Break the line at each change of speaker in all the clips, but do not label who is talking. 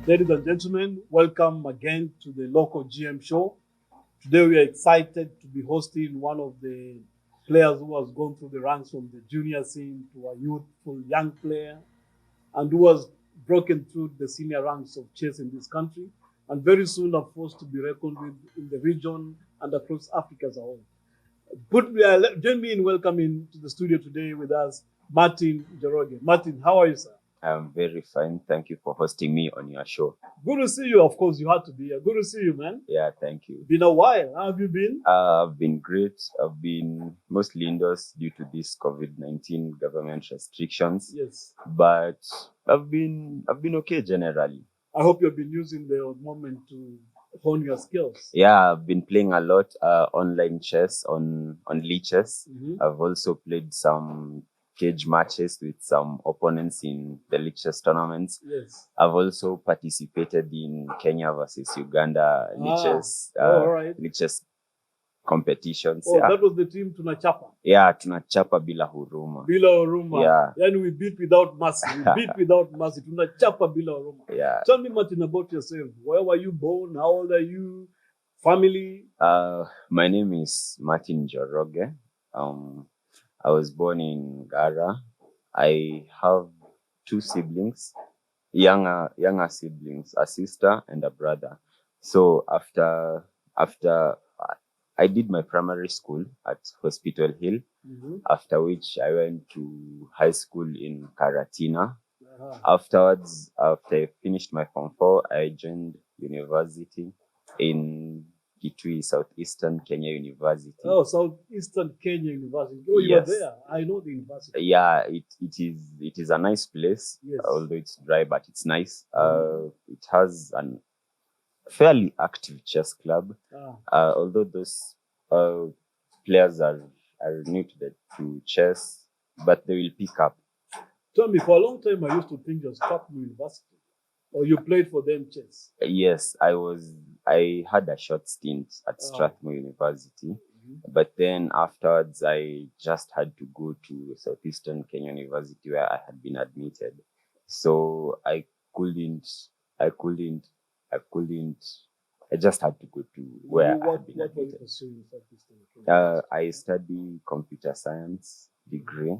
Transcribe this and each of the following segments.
Ladies and gentlemen, welcome again to the local GM show. Today we are excited to be hosting one of the players who has gone through the ranks from the junior scene to a youthful young player and who has broken through the senior ranks of chess in this country and very soon are forced to be reckoned with in the region and across Africa as a whole. Join me in welcoming to the studio today with us Martin Njoroge. Martin, how are you, sir?
I'm very fine. Thank you for hosting me on your show.
Good to see you. Of course, you had to be here. Good to see you, man.
Yeah, thank you.
Been a while. How have you been?
I've been great. I've been mostly indoors due to this COVID-19 government restrictions.
Yes.
But I've been okay generally.
I hope you've been using the moment to hone your skills.
Yeah, I've been playing a lot online chess on Lichess. I've also played some cage matches with some opponents in the Lichess tournaments.
Yes.
I've also participated in Kenya versus Uganda Lichess
right.
Lichess competitions.
Oh, that was the team Tunachapa.
Yeah, tunachapa bila huruma.
Bila huruma.
Yeah.
Yani we beat without mercy. We beat without mercy. Tunachapa bila huruma.
Yeah.
Tell me, Martin, about yourself. Where were you born? How old are you? Family?
My name is Martin Njoroge. I was born in Gara. I have two siblings, younger siblings, a sister and a brother. So after I did my primary school at Hospital Hill, after which I went to high school in Karatina. Afterwards, after I finished my Form 4, I joined university in Kitui, Southeastern Kenya University.
Oh, Southeastern Kenya University. Oh, you
Yes.
were there. I know the university.
Yeah, it is a nice place.
Yes.
Although it's dry, but it's nice. It has an fairly active chess club. Although those players are new to chess, but they will pick up.
Tell me, for a long time I used to think you're Strathmore University, or you played for them chess.
Yes, I had a short stint at Strathmore University, but then afterwards I just had to go to Southeastern Kenya University where I had been admitted. So I just had to go to where I had been admitted. I study computer science degree.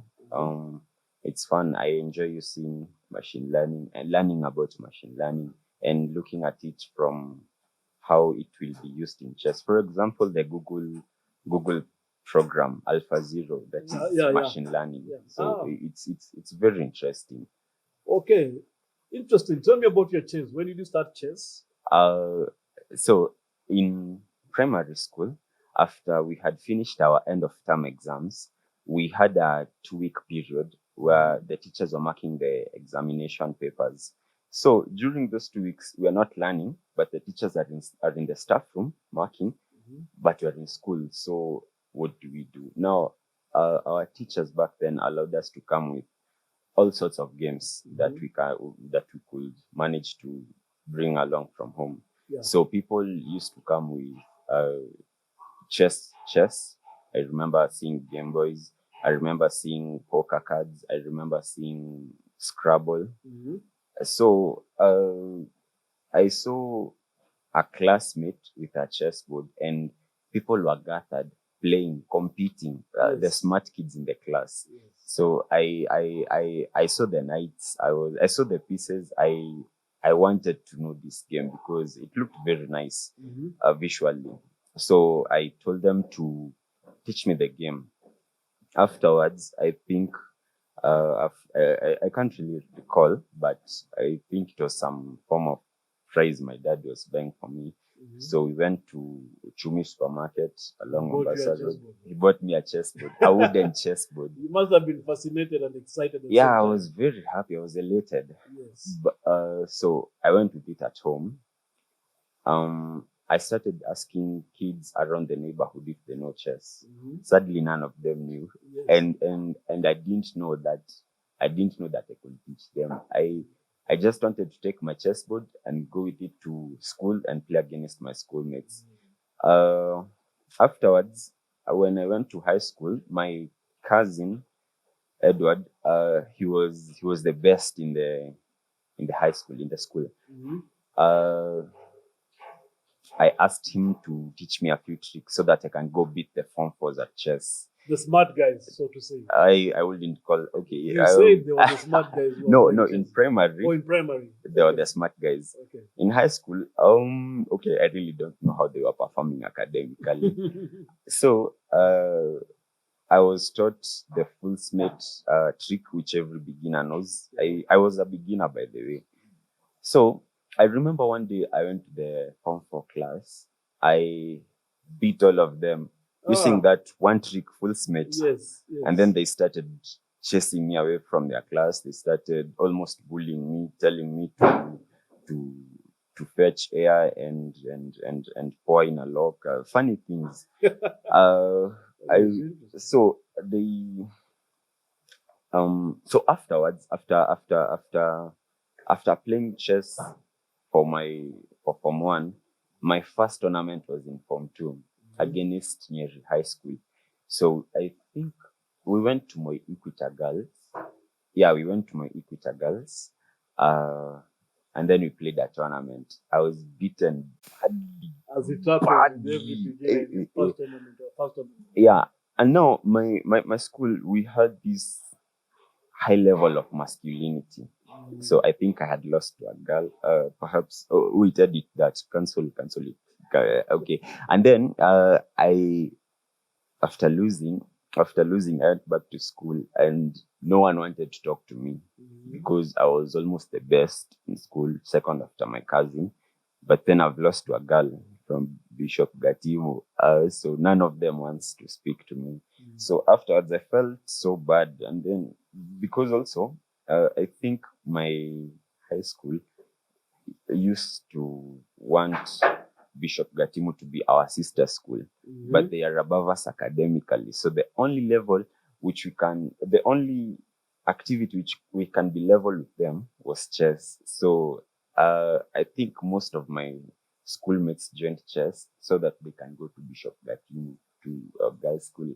It's fun. I enjoy using machine learning and learning about machine learning and looking at it from how it will be used in chess. For example, the Google program AlphaZero, that is machine learning. Yeah. So it's very interesting.
Okay, interesting. Tell me about your chess. When did you start chess?
So in primary school, after we had finished our end of term exams, we had a 2-week period where the teachers were marking the examination papers. So during those 2 weeks, we are not learning, but the teachers are in the staff room marking, but we are in school. So what do we do? Now, our teachers back then allowed us to come with all sorts of games that we could manage to bring along from home. Yeah. So people used to come with chess. I remember seeing Game Boys. I remember seeing poker cards. I remember seeing Scrabble. So I saw a classmate with a chessboard, and people were gathered playing, competing. The smart kids in the class. Yes. So I saw the knights. I saw the pieces. I wanted to know this game because it looked very nice visually. So I told them to teach me the game. Afterwards, I think I can't really recall, but I think it was some form of prize my dad was buying for me. So we went to Chumi supermarket along Mombasa Road. He bought me a chessboard, a wooden chessboard.
You must have been fascinated and excited.
Yeah, I was very happy. I was elated. Yes. So I went with it at home. I started asking kids around the neighborhood if they know chess. Sadly, none of them knew, and I didn't know that I could teach them. I just wanted to take my chessboard and go with it to school and play against my schoolmates. Afterwards, when I went to high school, my cousin Edward, he was the best in the high school, in the school. I asked him to teach me a few tricks so that I can go beat the Form 4s at chess.
The smart guys, so to say.
I wouldn't call okay.
You said they were the smart guys. Who
No,
were
no.
playing
In
chess.
primary,
Oh, in primary.
they were the smart guys.
Okay.
In high school, okay, I really don't know how they were performing academically. So, I was taught the full smith trick, which every beginner knows. I was a beginner, by the way. So I remember one day I went to the Form 4 class. I beat all of them using that one trick, full smith.
Yes, yes.
And then they started chasing me away from their class. They started almost bullying me, telling me to fetch air and pour in a lock. Funny things. So afterwards, after playing chess for Form 1, my first tournament was in Form 2 against Nyeri High School. So I think we went to my Equita Girls. Yeah, we went to my Equita Girls. And then we played a tournament. I was beaten badly.
As it happened with every beginner, first tournament.
Yeah. And now my school, we had this high level of masculinity. So I think I had lost to a girl. Perhaps we did it that cancel it. Okay. And then after losing, I went back to school and no one wanted to talk to me because I was almost the best in school, second after my cousin. But then I've lost to a girl from Bishop Gatimu. So none of them wants to speak to me. So afterwards, I felt so bad. And then because also, I think my high school used to want Bishop Gatimu to be our sister school, but they are above us academically. So the only activity which we can be level with them was chess. So I think most of my schoolmates joined chess so that they can go to Bishop Gatimu to girls' school.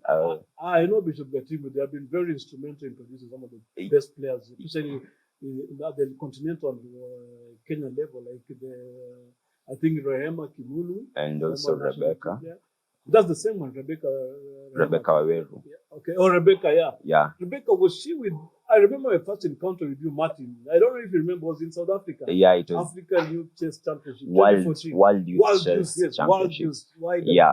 I know Bishop Gatimu. They have been very instrumental in producing some of the best players, especially at the continental Kenya level, like I think Rehema Kimulu
and also Rebecca.
That's the same one, Rebecca
Waweru.
Yeah. Okay. Oh, Rebecca, yeah.
Yeah.
Rebecca, was she with? I remember my first encounter with you, Martin. I don't know if you remember. It was in South Africa.
Yeah, it was
African Youth Chess Championship.
World Youth Chess Championship.
World Youth.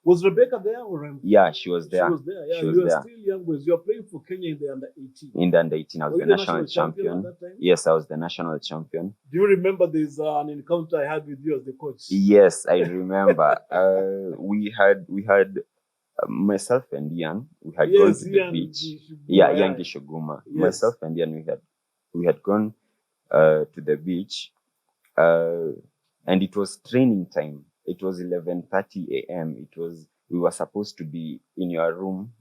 Was Rebecca there or?
Yeah, she was there.
She was there. Yeah,
she was
you were
there.
still young boys. You were playing for Kenya in the under 18.
In the under 18, I was the national champion.
At that time?
Yes, I was the national champion.
Do you remember there's an encounter I had with you as the coach?
Yes, I remember. We had myself and Ian. We had gone to the beach. Ian Gishoguma. Yes. Myself and Ian, we had gone to the beach, and it was training time. It was 11:30 a.m. We were supposed to be in your room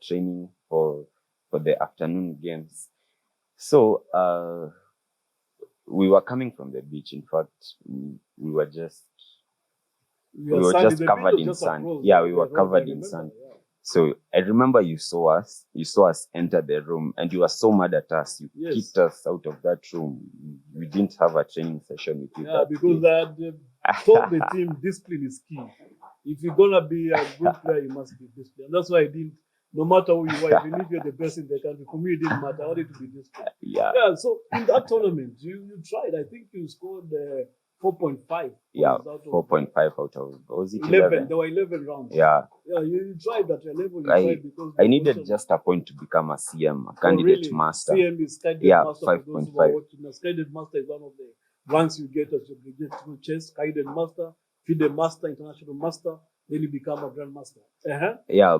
training for the afternoon games. So we were coming from the beach. In fact, we were just covered in sand. Yeah, we were covered in sand. Yeah. So I remember you saw us enter the room, and you were so mad at us. You kicked us out of that room. We didn't have a training session with you.
Yeah, because I had told the team discipline is key. If you're gonna be a good player, you must be disciplined. And that's why I didn't. No matter who you are, even if you're the best in the country, for me it didn't matter. I wanted to be disciplined.
Yeah.
So in that tournament, you tried. I think you scored 4.5.
Yeah, 4.5 out of, was it
11? There were 11 rounds.
Yeah.
Yeah, you tried at your level. Because
I needed just a point to become a CM, a candidate master.
CM is candidate master. 5.5. Candidate master is one of the ranks you get as you get through chess. Candidate master, FIDE master, international master. Then you become a grandmaster.
Yeah.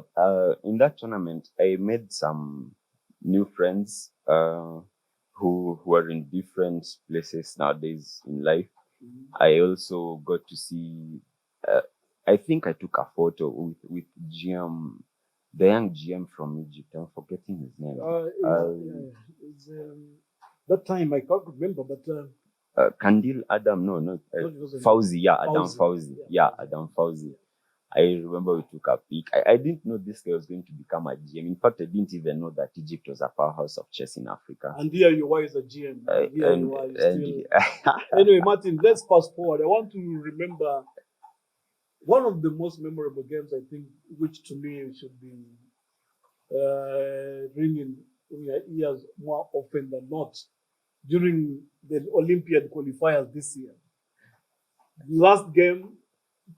In that tournament, I made some new friends who are in different places nowadays in life. I also got to see. I think I took a photo with GM, the young GM from Egypt. I'm forgetting his name.
That time I can't remember, but
Kandil Adam, no, Fauzi. Yeah, Adam Fauzi. Yeah, Adam Fauzi. I remember we took a peek. I didn't know this guy was going to become a GM. In fact, I didn't even know that Egypt was a powerhouse of chess in Africa.
And here you are as a GM. And here
And,
you are
and
still. Anyway, Martin, let's fast forward. I want to remember one of the most memorable games, I think, which to me should be ringing in your ears more often than not during the Olympiad qualifiers this year. Last game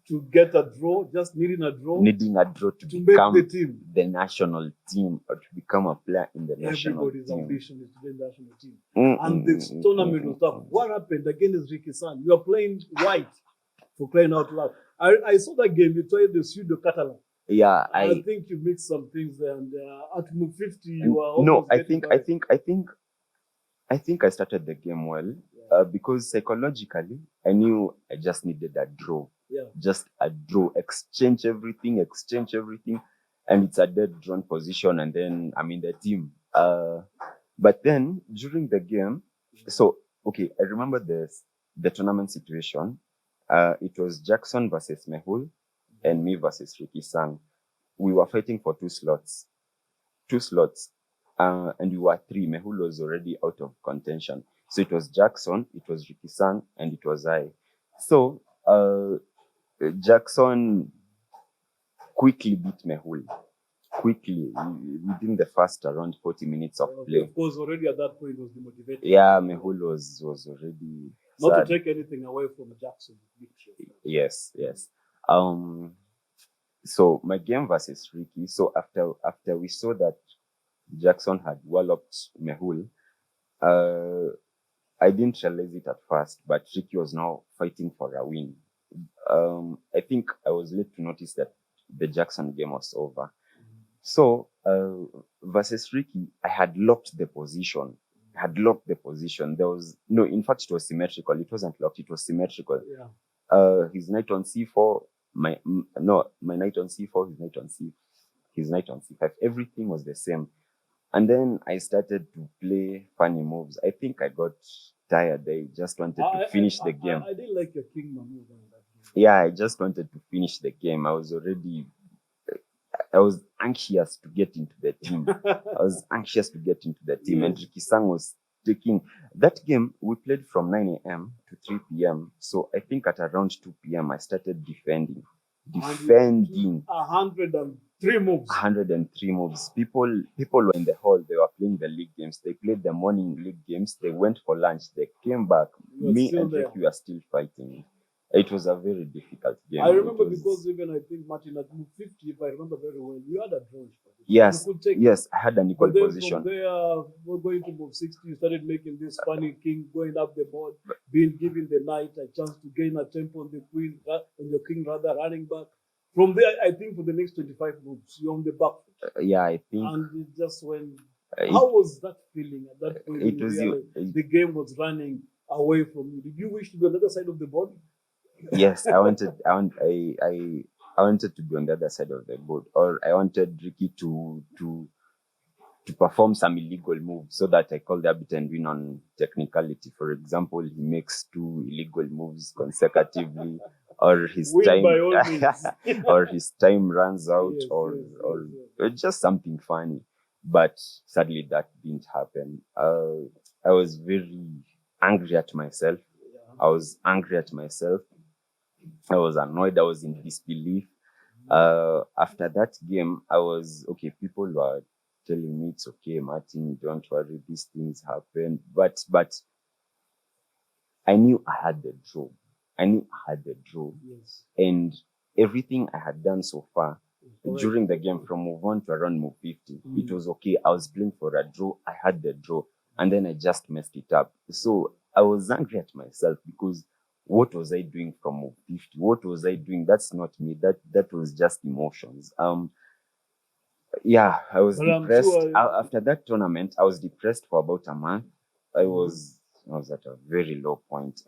to get a draw, just needing a draw
to
to
become
make the team.
the national team or to become a player in the national
Everybody's
team.
ambition is to be in the national team. And this tournament was tough. What happened against Ricky San? You are playing white for crying out loud. I saw that game. You tried the pseudo Catalan.
Yeah,
I think you mixed some things there. And at move 50, you are
no.
almost getting by.
I think I started the game well because psychologically I knew I just needed a draw.
Yeah.
Just a draw, exchange everything, and it's a dead drawn position, and then I'm in the team. But then during the game, so okay, I remember the tournament situation. It was Jackson versus Mehul, and me versus Ricky Sang. We were fighting for two slots, and we were three. Mehul was already out of contention, so it was Jackson, it was Ricky Sang, and it was I. So Jackson quickly beat Mehul. Quickly, within the first around 40 minutes of play.
Of course, already at that point was demotivated.
Yeah, Mehul was already
not
sad.
to take anything away from Jackson.
Yes. So my game versus Ricky. So after we saw that Jackson had walloped Mehul, I didn't realize it at first, but Ricky was now fighting for a win. I think I was late to notice that the Jackson game was over. So versus Ricky, I had locked the position. There was no, in fact, it was symmetrical. It wasn't locked. It was symmetrical.
Yeah.
His knight on c4, my knight on c4, his knight on c5. Everything was the same. And then I started to play funny moves. I think I got tired. I just wanted to finish the game.
I didn't like your king move on that game.
Yeah, I just wanted to finish the game. I was anxious to get into the team. And Ricky Sang was taking that game. We played from 9 a.m. to 3 p.m. So I think at around 2 p.m. I started defending.
103 moves.
103 moves. People were in the hall. They were playing the league games. They played the morning league games. They went for lunch. They came back. Me and Ricky were still fighting. It was a very difficult game.
I remember because even I think Martin at move 50, if I remember very well, you had a draw.
Yes, I had an equal position.
From there, we're going to move 60. You started making this funny king going up the board, giving the knight a chance to gain a tempo on the queen, on your king rather running back. From there, I think for the next 25 moves, you're on the back foot.
Yeah, I think.
And it just went. How was that feeling at that point?
It was
the game was running away from you. Did you wish to be on the other side of the board?
Yes, I wanted to be on the other side of the board, or I wanted Ricky to perform some illegal moves so that I call the habit and win on technicality. For example, he makes 2 illegal moves consecutively, or his time runs out, or just something funny. But sadly, that didn't happen. I was very angry at myself. I was annoyed. I was in disbelief. After that game, I was okay. People were telling me it's okay, Martin, don't worry, these things happen. But I knew I had the draw.
Yes.
And everything I had done so far during the game, from move 1 to around move 50, it was okay. I was playing for a draw. I had the draw, and then I just messed it up. So I was angry at myself because what was I doing from move 50? What was I doing? That's not me. That was just emotions. Yeah, I was depressed. After that tournament, I was depressed for about a month. I was at a very low point.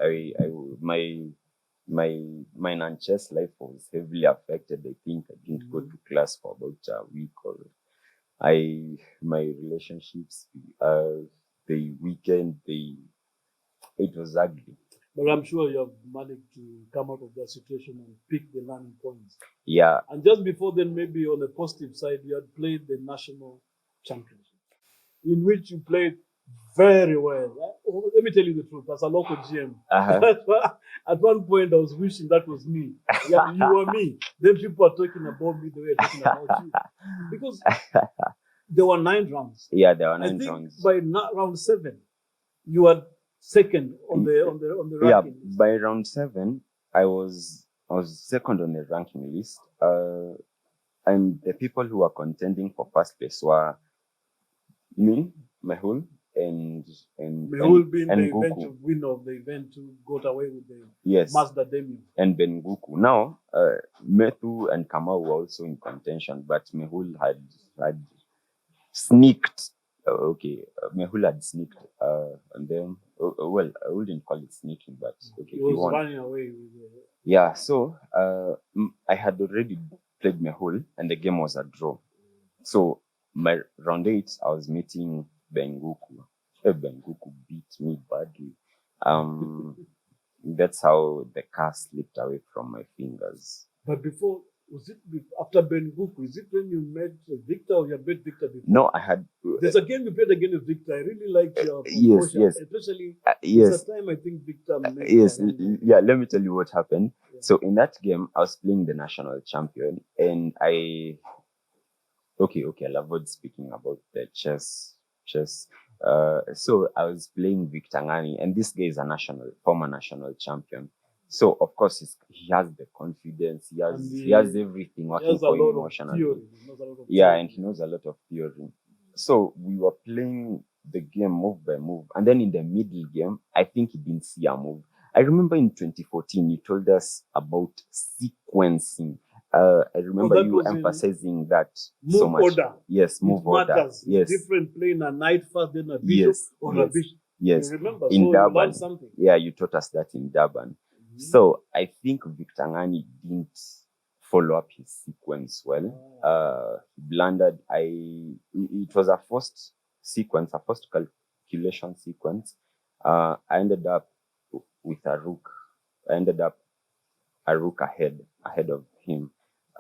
My non-chess life was heavily affected. I think I didn't go to class for about a week, or my relationships, they weakened. It was ugly.
But I'm sure you have managed to come out of that situation and pick the learning points.
Yeah,
And just before then, maybe on the positive side, you had played the national championship, in which you played very well. Let me tell you the truth, as a local GM, at one point I was wishing that was me. Yeah, you were me. Then people are talking about me the way they're talking about you. Because there were 9 rounds.
Yeah, there were
I
9
think
rounds.
by round 7, you were second on the
Yeah,
ranking list.
by round 7, I was second on the ranking list. And the people who were contending for first place were me, Mehul, and
Mehul being
and
the
Guku.
eventual winner of the event who got away with the
Yes,
Mazda Demio.
and Ben Guku. Now, Methu and Kamau were also in contention, but Mehul had sneaked. Mehul had sneaked on them. Well, I wouldn't call it sneaking, but okay,
He was
won.
running away with the...
Yeah, so I had already played Mehul, and the game was a draw. So my round 8, I was meeting Benguku. Benguku beat me badly. That's how the car slipped away from my fingers.
But before, was it after Benguku? Is it when you met Victor or you met Victor before?
No, I had.
There's a game you played against Victor. I really like your
yes,
especially
yes.
the time I think Victor met
yes, yeah. Let me tell you what happened. Yeah. So in that game, I was playing the national champion, and I'll avoid speaking about the chess. So I was playing Victor Ngani, and this guy is a former national champion. So of course he has the confidence. He has everything working for him emotionally. Yeah, and he knows a lot of theory. So we were playing the game move by move, and then in the middle game, I think he didn't see a move. I remember in 2014 you told us about sequencing. I remember you emphasizing that so much.
Order.
Yes, move order.
Matters.
Yes,
different playing a knight first, then a bishop or a bishop.
Yes,
you remember?
In
so
Durban.
You learned something.
Yeah, you taught us that in Durban. Mm-hmm. So I think Victor Ngani didn't follow up his sequence well. He blundered. It was a first sequence, a first calculation sequence. I ended up with a rook. I ended up a rook ahead of him.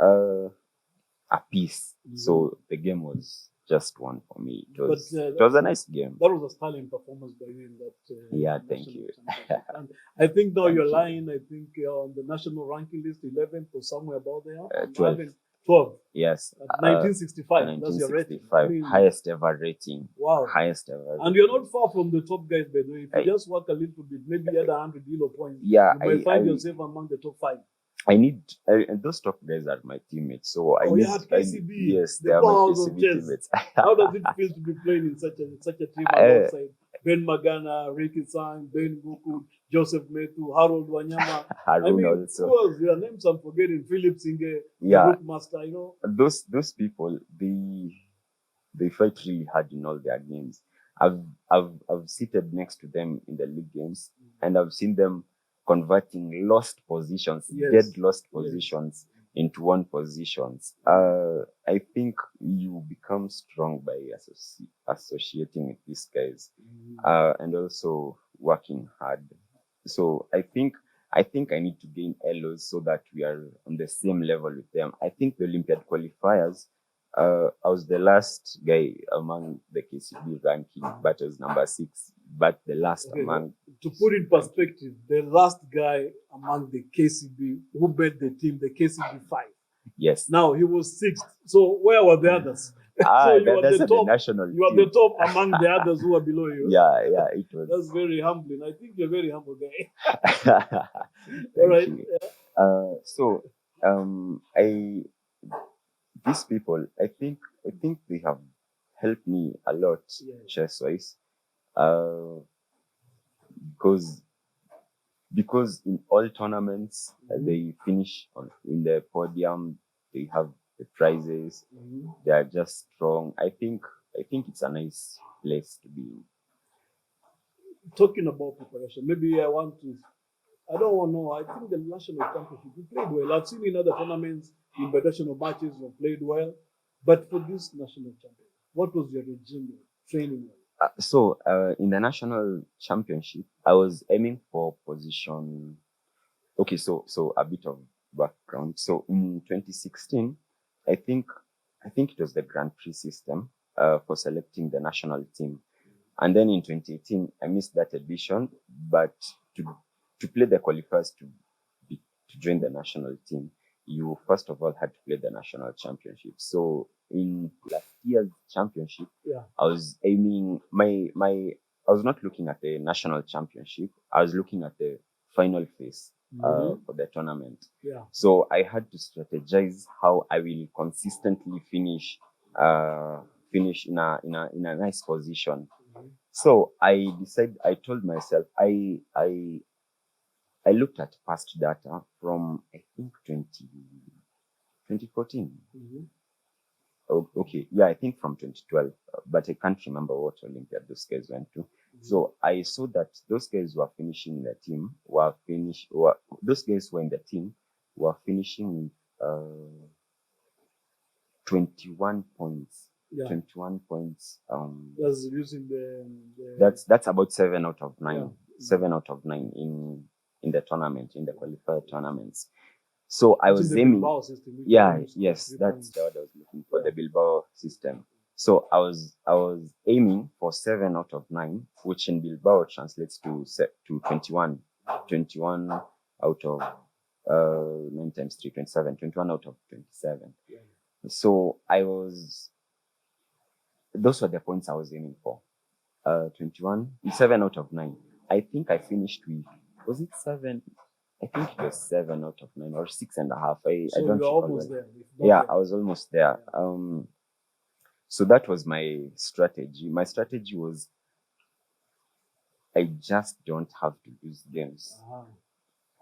A piece. Mm-hmm. So the game was just one for me. It was a nice game.
That was a sterling performance by you in that.
Yeah, thank you.
And I think now you're lying. I think on the national ranking list, 11th or somewhere about there. 12.
Yes.
1965. That's your rating.
Highest ever rating.
Wow.
Highest ever.
And you're not far from the top guys, by the way. If you just work a little bit, maybe you had 100 ELO points.
Yeah,
you might find yourself among the top 5.
And those top guys are my teammates. So
KCB.
Yes, they are my KCB teammates.
How does it feel to be playing in such a team alongside Ben Magana, Ricky Sang, Ben Guku, Joseph Methu, Harold Wanyama?
Harun also.
Who else? Their names I'm forgetting. Philip Singe, Rook Master.
Those people, they fight really hard in all their games. I've seated next to them in the league games, and I've seen them converting lost positions, dead lost positions into won positions. I think you become strong by associating with these guys, and also working hard. So I think I need to gain elos so that we are on the same level with them. I think the Olympiad qualifiers, I was the last guy among the KCB ranking, but I was number 6. But the last among...
To put in perspective, the last guy among the KCB who made the team, the KCB 5.
Yes.
Now he was 6th. So where were the others? So you were the top. You are the top among the others who are below you.
Yeah, it was.
That's very humbling. I think you're a very humble guy. All right.
So these people, I think they have helped me a lot chess-wise, because in all tournaments they finish in the podium. They have the prizes. They are just strong. I think it's a nice place to be in.
Talking about preparation, maybe I don't want to know. I think the national championship, you played well. I've seen in other tournaments, invitational matches, you played well. But for this national championship, what was your regime training?
In the national championship, I was aiming for position. Okay, so a bit of background. So in 2016, I think it was the Grand Prix system for selecting the national team, and then in 2018 I missed that edition. But to play the qualifiers to join the national team, you first of all had to play the national championship. So in last year's championship,
Yeah.
I was aiming I was not looking at the national championship. I was looking at the final phase for the tournament.
Yeah.
So I had to strategize how I will consistently finish in a nice position. So I told myself I looked at past data from I think 2014. Oh, okay, yeah, I think from 2012, but I can't remember what Olympiad those guys went to. So I saw that those guys who are finishing in the team those guys who were in the team were finishing with 21 points.
Yeah.
21 points.
That's using the
That's about 7 out of 9.
Yeah.
7 out of 9 in the tournament, in the qualifier tournaments. So I
which is
was
the
aiming.
Bilbao system, which
Yeah,
is
yes,
3
that's
points.
the word I was looking for,
Yeah.
the Bilbao system. So I was aiming for 7 out of 9, which in Bilbao translates to 21. 21 out of 9 times 3, 27. 21 out of 27.
Yeah.
So those were the points I was aiming for. 21, 7 out of 9. I think I finished with, was it 7? I think it was 7 out of 9 or 6.5.
So
I don't
you're
recall
almost
well.
there. if not
Yeah,
there.
I was almost there. So that was my strategy. My strategy was I just don't have to lose games.
Uh-huh.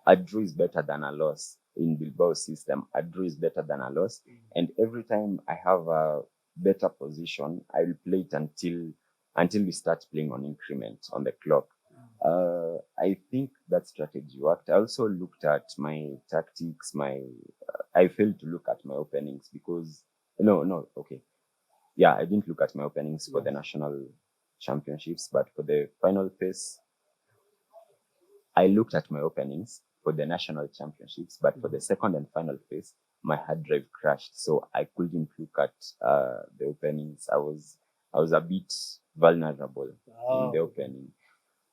A draw is better than a loss in Bilbao system. A draw is better than a loss. And every time I have a better position, I will play it until we start playing on increment on the clock. I think that strategy worked. I also looked at my tactics. I failed to look at my openings because okay. Yeah, I didn't look at my openings for the national championships, but for the final phase, I looked at my openings for the national championships, but for the second and final phase, my hard drive crashed, so I couldn't look at the openings. I was a bit vulnerable in the opening.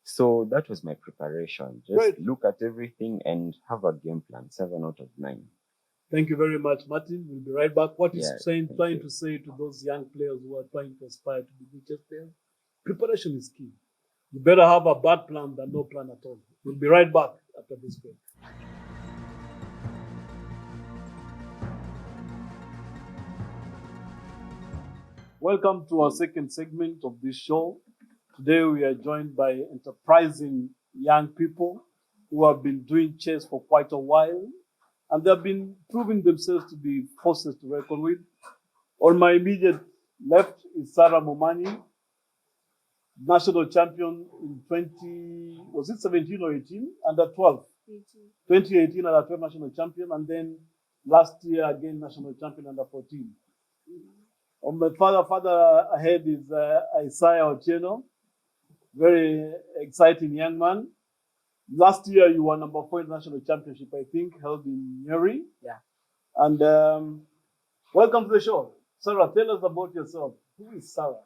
So that was my preparation. Just
Great.
look at everything and have a game plan. 7 out of 9.
Thank you very much, Martin. We'll be right back. What is
Yeah,
trying
you.
to say to those young players who are trying to aspire to be good chess players? Preparation is key. You better have a bad plan than no plan at all. We'll be right back after this break. Welcome to our second segment of this show. Today we are joined by enterprising young people who have been doing chess for quite a while, and they have been proving themselves to be forces to reckon with. On my immediate left is Sarah Momani, national champion in 2017 or 18? Under 12. 2018 under 12 national champion, and then last year again national champion under 14. On my father ahead is Isaiah Otieno, very exciting young man. Last year you were number 4 in the national championship, I think, held in Nyeri.
Yeah.
And welcome to the show. Sarah, tell us about yourself. Who is Sarah?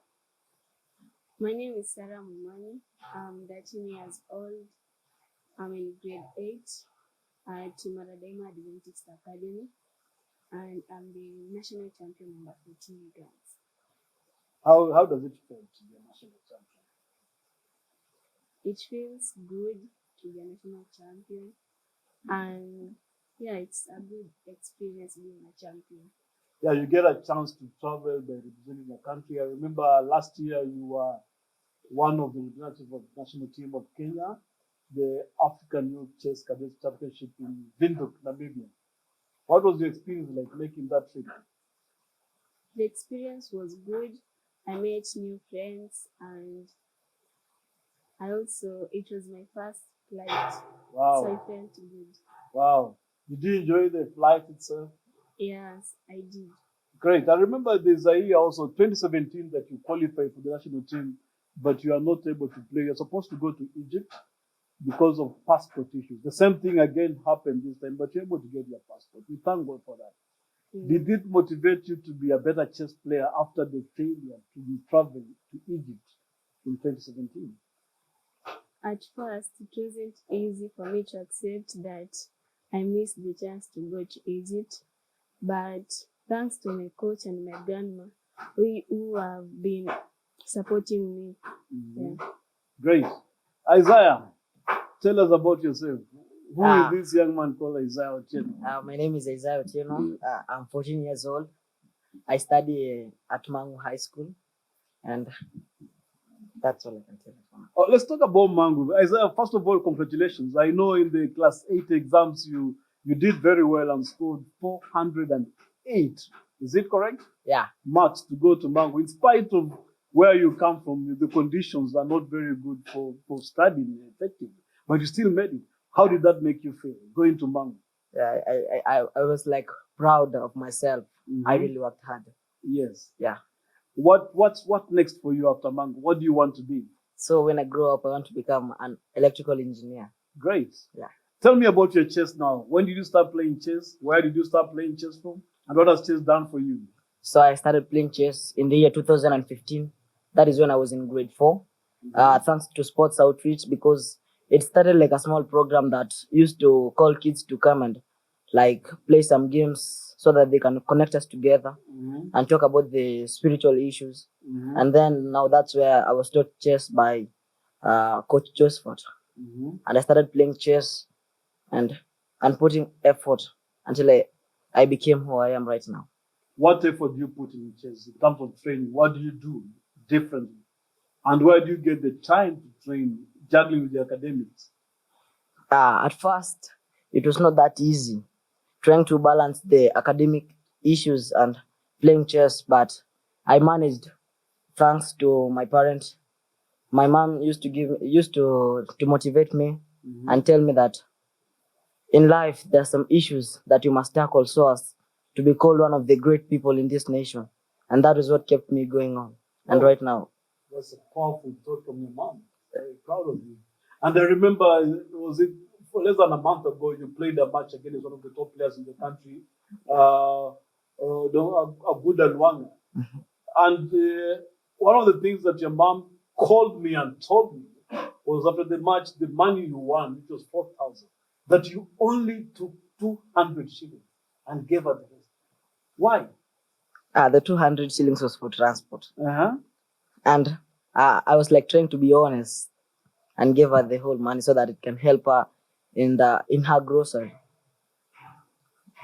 My name is Sarah Mumani. I'm 13 years old. I'm in grade 8 at Maradema Adventist Academy, and I'm the national champion number 14 girls.
How does it feel to be a national champion?
It feels good to be a national champion, and yeah, it's a good experience being a champion.
Yeah, you get a chance to travel by representing your country. I remember last year you were one of the representatives of the national team of Kenya, the African Youth Chess Cadets Championship in Windhoek, Namibia. What was your experience like making that trip?
The experience was good. I met new friends, and it was my first flight.
Wow.
So I felt good.
Wow. Did you enjoy the flight itself?
Yes, I did.
Great. I remember there's a year also, 2017, that you qualified for the national team but you are not able to play. You're supposed to go to Egypt because of passport issues. The same thing again happened this time, but you're able to get your passport. We thank God for that. Did it motivate you to be a better chess player after the failure to be traveling to Egypt in 2017?
At first, it wasn't easy for me to accept that I missed the chance to go to Egypt, but thanks to my coach and my grandma, who have been supporting me.
Mm-hmm. Great. Isaiah, tell us about yourself. Who is this young man called Isaiah Otieno?
My name is Isaiah Otieno. I'm 14 years old. I study at Mangu High School, and that's all I can tell you.
Oh, let's talk about Mangu. Isaiah, first of all, congratulations. I know in the class 8 exams you did very well and scored 408. Is it correct?
Yeah.
Marks to go to Mangu. In spite of where you come from, the conditions are not very good for studying effectively, but you still made it. How did that make you feel, going to Mangu?
Yeah, I was like proud of myself.
Mm-hmm.
I really worked hard.
Yes.
Yeah.
What next for you after Mangu? What do you want to be?
So when I grow up, I want to become an electrical engineer.
Great.
Yeah.
Tell me about your chess now. When did you start playing chess? Where did you start playing chess from? And what has chess done for you?
So I started playing chess in the year 2015. That is when I was in grade 4. Mm-hmm. Thanks to sports outreach, because it started like a small program that used to call kids to come and like play some games so that they can connect us together, mm-hmm. and talk about the spiritual issues. Mm-hmm. And then now that's where I was taught chess by Coach Josephat. Mm-hmm. And I started playing chess and putting effort until I became who I am right now.
What effort do you put in chess in terms of training? What do you do differently? And where do you get the time to train, juggling with the academics?
At first, it was not that easy, trying to balance the academic issues and playing chess, but I managed thanks to my parents. My mom used to motivate me, mm-hmm. and tell me that in life there are some issues that you must tackle so as to be called one of the great people in this nation. And that is what kept me going on. Oh, and right now.
That's a powerful thought from your mom. Very proud of you. And I remember, was it less than a month ago, you played a match against one of the top players in the country, Abuda Luanga. Mm-hmm. And one of the things that your mom called me and told me was after the match, the money you won, which was 4,000, that you only took 200 shillings and gave her the rest. Why?
The 200 shillings was for transport.
Uh-huh.
And I was like trying to be honest and give her the whole money so that it can help her in her grocery.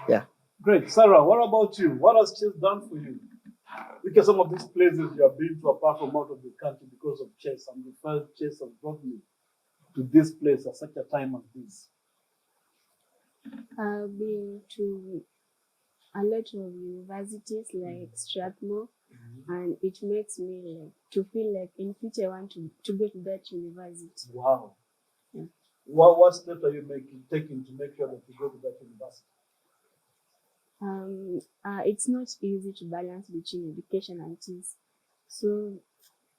Yeah.
Great. Sarah, what about you? What has chess done for you? Look at some of these places you have been to apart from out of the country because of chess, and the first chess has brought me to this place at such a time as this.
I've been to a lot of universities like Strathmore, mm-hmm. and it makes me like to feel like in future I want to go to that university.
Wow.
Yeah.
What steps are you taking to make sure that you go to that university?
It's not easy to balance between education and chess. So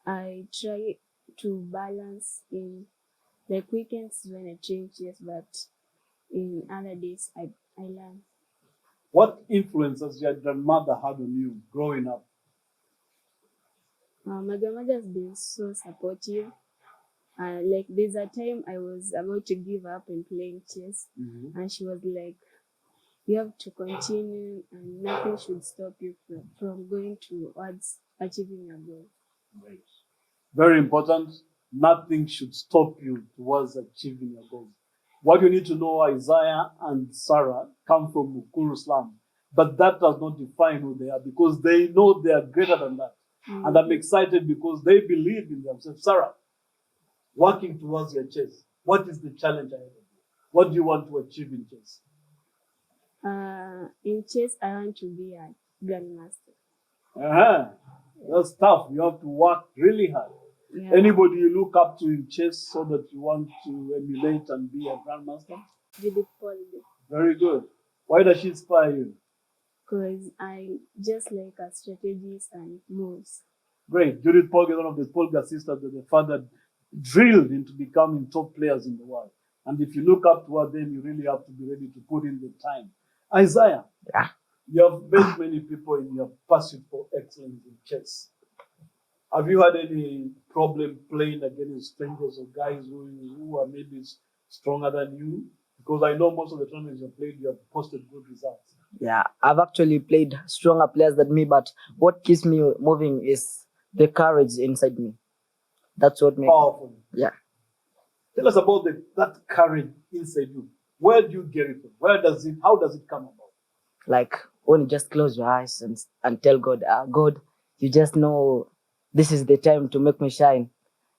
I try to balance in like weekends when I train chess, but in other days I learn.
What influence has your grandmother had on you growing up?
My grandmother has been so supportive. Like there's a time I was about to give up in playing chess, mm-hmm. and she was like, you have to continue and nothing should stop you from going towards achieving your goal.
Right. Very important. Nothing should stop you towards achieving your goal. What you need to know, Isaiah and Sarah come from Mukuru slum, but that does not define who they are, because they know they are greater than that. Mm-hmm. And I'm excited because they believe in themselves. Sarah, working towards your chess, what is the challenge ahead of you? What do you want to achieve in chess?
In chess, I want to be a grandmaster.
Uh-huh. That's tough. You have to work really hard. Yeah. Anybody you look up to in chess so that you want to emulate and be a grandmaster?
Judith Poldy.
Very good. Why does she inspire you?
Because I just like her strategies and moves.
Great. Judith Polgar, one of the Polgar sisters that the father drilled into becoming top players in the world. And if you look up to her, then you really have to be ready to put in the time. Isaiah,
Yeah.
you have met many people in your pursuit for excellence in chess. Have you had any problem playing against strangers or guys who are maybe stronger than you? Because I know most of the tournaments you've played, you have posted good results.
Yeah, I've actually played stronger players than me, but what keeps me moving is the courage inside me. That's what makes.
Powerful.
Yeah.
Tell us about that courage inside you. Where do you get it from? How does it come about?
Like when you just close your eyes and tell God, God, you just know this is the time to make me shine.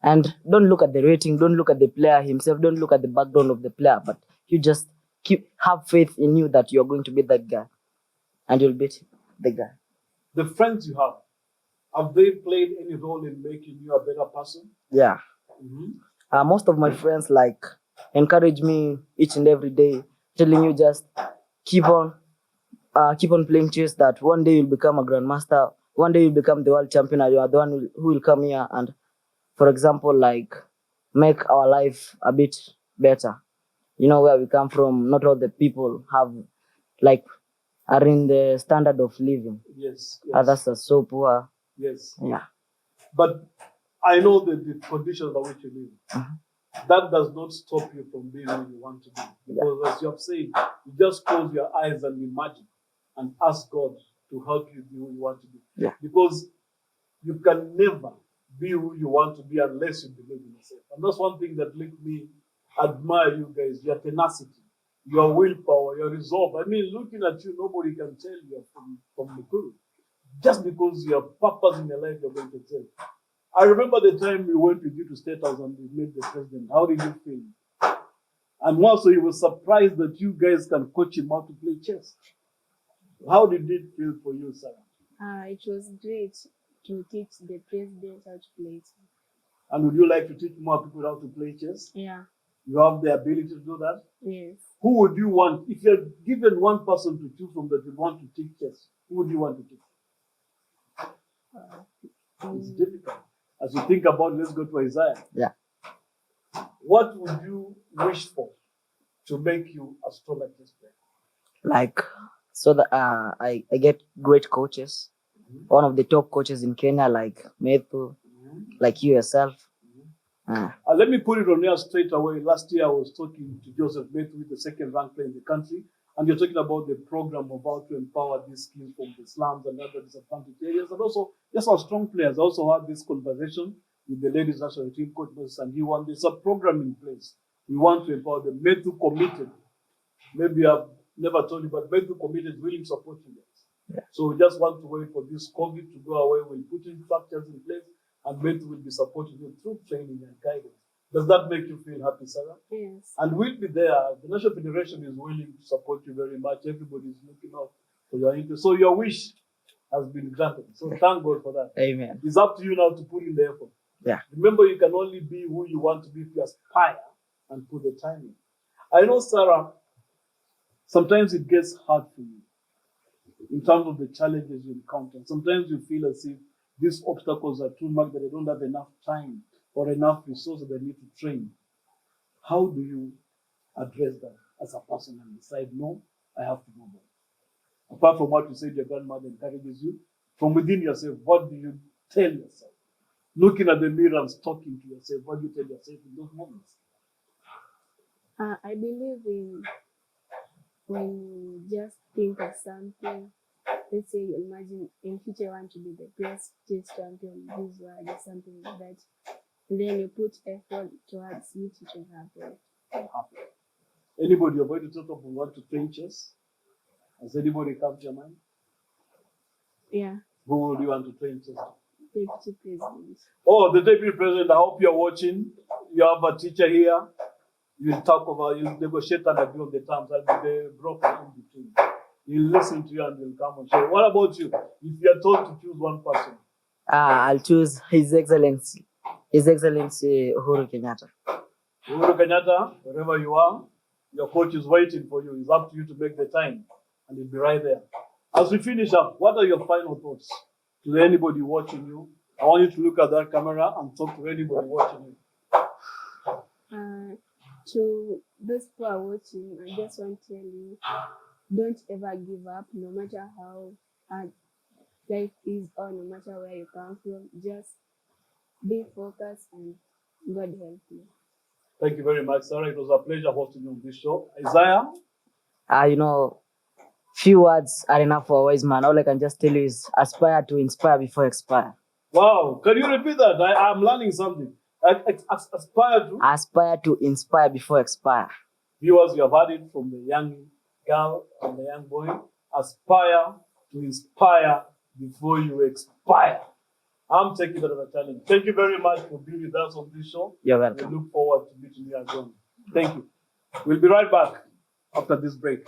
And don't look at the rating, don't look at the player himself, don't look at the background of the player, but you just have faith in you that you're going to be that guy and you'll beat the guy.
The friends you have they played any role in making you a better person?
Yeah.
Mm-hmm.
Most of my friends encourage me each and every day, telling you just keep on playing chess, that one day you'll become a grandmaster, one day you'll become the world champion, and you are the one who will come here and, for example, make our life a bit better. You know, where we come from, not all the people are in the standard of living.
Yes.
Others are so poor.
Yes.
Yeah.
But I know that the conditions by which you live, that does not stop you from being who you want to be. Because as you have said, you just close your eyes and imagine and ask God to help you be who you want to be.
Yeah.
Because you can never be who you want to be unless you believe in yourself. And that's one thing that makes me admire you guys, your tenacity, your willpower, your resolve. I mean, looking at you, nobody can tell you're from Nakuru. Just because you have purpose in your life, you're going to tell. I remember the time we went with you to State House and we met the president. How did you feel? And also, he was surprised that you guys can coach him how to play chess. How did it feel for you, Sarah?
It was great to teach the president how to play it.
And would you like to teach more people how to play chess?
Yeah.
You have the ability to do that?
Yes.
Who would you want, if you're given one person to choose from that you want to teach chess, who would you want to teach? It's difficult. As you think about it, let's go to Isaiah.
Yeah.
What would you wish for to make you a stronger chess player?
So that I get great coaches. One of the top coaches in Kenya, like Methu, like you yourself.
Let me put it on here straight away. Last year I was talking to Joseph Methu, the second ranked player in the country, and you're talking about the program of how to empower these skills from the slums and other disadvantaged areas, and also just our strong players. I also had this conversation with the ladies national team coach, and he wanted there's a program in place. We want to empower them. Methu committed. Maybe I've never told you, but Methu committed willing to support you guys.
Yeah.
So we just want to wait for this COVID to go away. We'll put in structures in place, and Methu will be supporting you through training and guidance. Does that make you feel happy, Sarah?
Yes.
And we'll be there. The National Federation is willing to support you very much. Everybody is looking out for your interest. So your wish has been granted. So thank God for that.
Amen.
It's up to you now to put in the effort.
Yeah.
Remember, you can only be who you want to be if you aspire and put the time in. I know, Sarah, sometimes it gets hard for you in terms of the challenges you encounter. Sometimes you feel as if these obstacles are too much, that they don't have enough time or enough resources they need to train. How do you address that as a person and decide, no, I have to move on? Apart from what you said, your grandmother encourages you, from within yourself, what do you tell yourself? Looking at the mirror and talking to yourself, what do you tell yourself in those moments?
I believe in when you just think of something. Let's say you imagine in future you want to be the best chess champion in this world or something like that. And then you put effort towards it, it will happen.
Anybody you're going to talk about want to train chess? Has anybody come to your mind?
Yeah.
Who would you want to train chess?
Deputy president.
Oh, the deputy president, I hope you're watching. You have a teacher here. You'll talk about, you'll negotiate and agree on the terms. I'll be the broker in between. He'll listen to you and he'll come and share. What about you? If you're told to choose one person?
I'll choose His Excellency Uhuru Kenyatta.
Uhuru Kenyatta, wherever you are, your coach is waiting for you. It's up to you to make the time and he'll be right there. As we finish up, what are your final thoughts to anybody watching you I want you to look at that camera and talk to anybody watching you.
To those who are watching, I just want to tell you, don't ever give up, no matter how hard life is or no matter where you come from. Just be focused and God help you.
Thank you very much, Sarah. It was a pleasure hosting you on this show. Isaiah,
You know, few words are enough for a wise man. All I can just tell you is aspire to inspire before expire.
wow, can you repeat that? I'm learning something. Aspire to.
Aspire to inspire before expire.
Viewers, you have heard it from the young girl and the young boy. Aspire to inspire before you expire. I'm taking that as a challenge. Thank you very much for being with us on this show.
You're
We
welcome.
look forward to meeting you again. Thank you. We'll be right back after this break.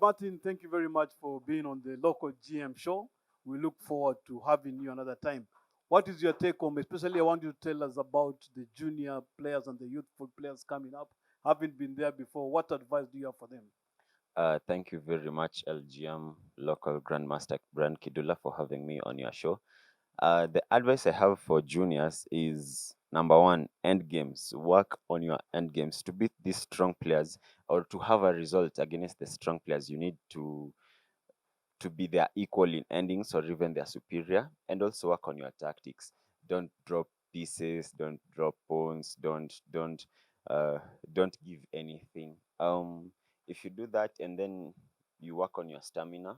Martin, thank you very much for being on the local GM show. We look forward to having you another time. What is your take home? Especially, I want you to tell us about the junior players and the youthful players coming up. Having been there before, what advice do you have for them?
Thank you very much, LGM local Grandmaster Brand Kidula, for having me on your show. The advice I have for juniors is number one, end games. Work on your end games to beat these strong players or to have a result against the strong players. You need to be their equal in endings or even their superior, and also work on your tactics. Don't drop pieces, don't drop pawns, don't give anything. If you do that and then you work on your stamina,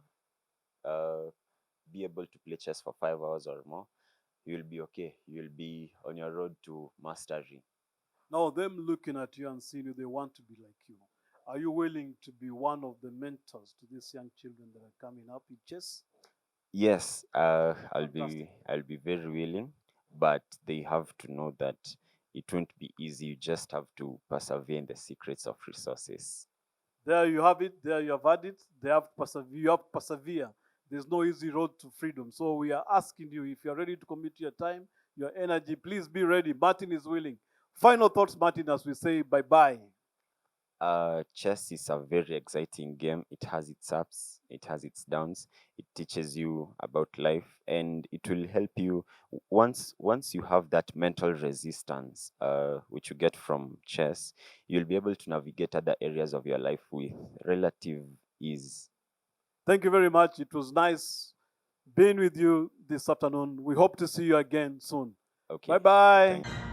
uh, be able to play chess for 5 hours or more, you'll be okay. You'll be on your road to mastery.
Now, them looking at you and seeing you, they want to be like you. Are you willing to be one of the mentors to these young children that are coming up in chess?
Yes,
Fantastic.
I'll be very willing, but they have to know that it won't be easy. You just have to persevere in the secrets of resources.
There you have it. There you have had it. They have persevere. You have persevere. There's no easy road to freedom. So we are asking you, if you're ready to commit your time, your energy, please be ready. Martin is willing. Final thoughts, Martin, as we say bye bye.
Chess is a very exciting game. It has its ups, it has its downs. It teaches you about life, and it will help you once you have that mental resistance, which you get from chess. You'll be able to navigate other areas of your life with relative ease.
Thank you very much. It was nice being with you this afternoon. We hope to see you again soon.
Okay.
Bye bye.
Thank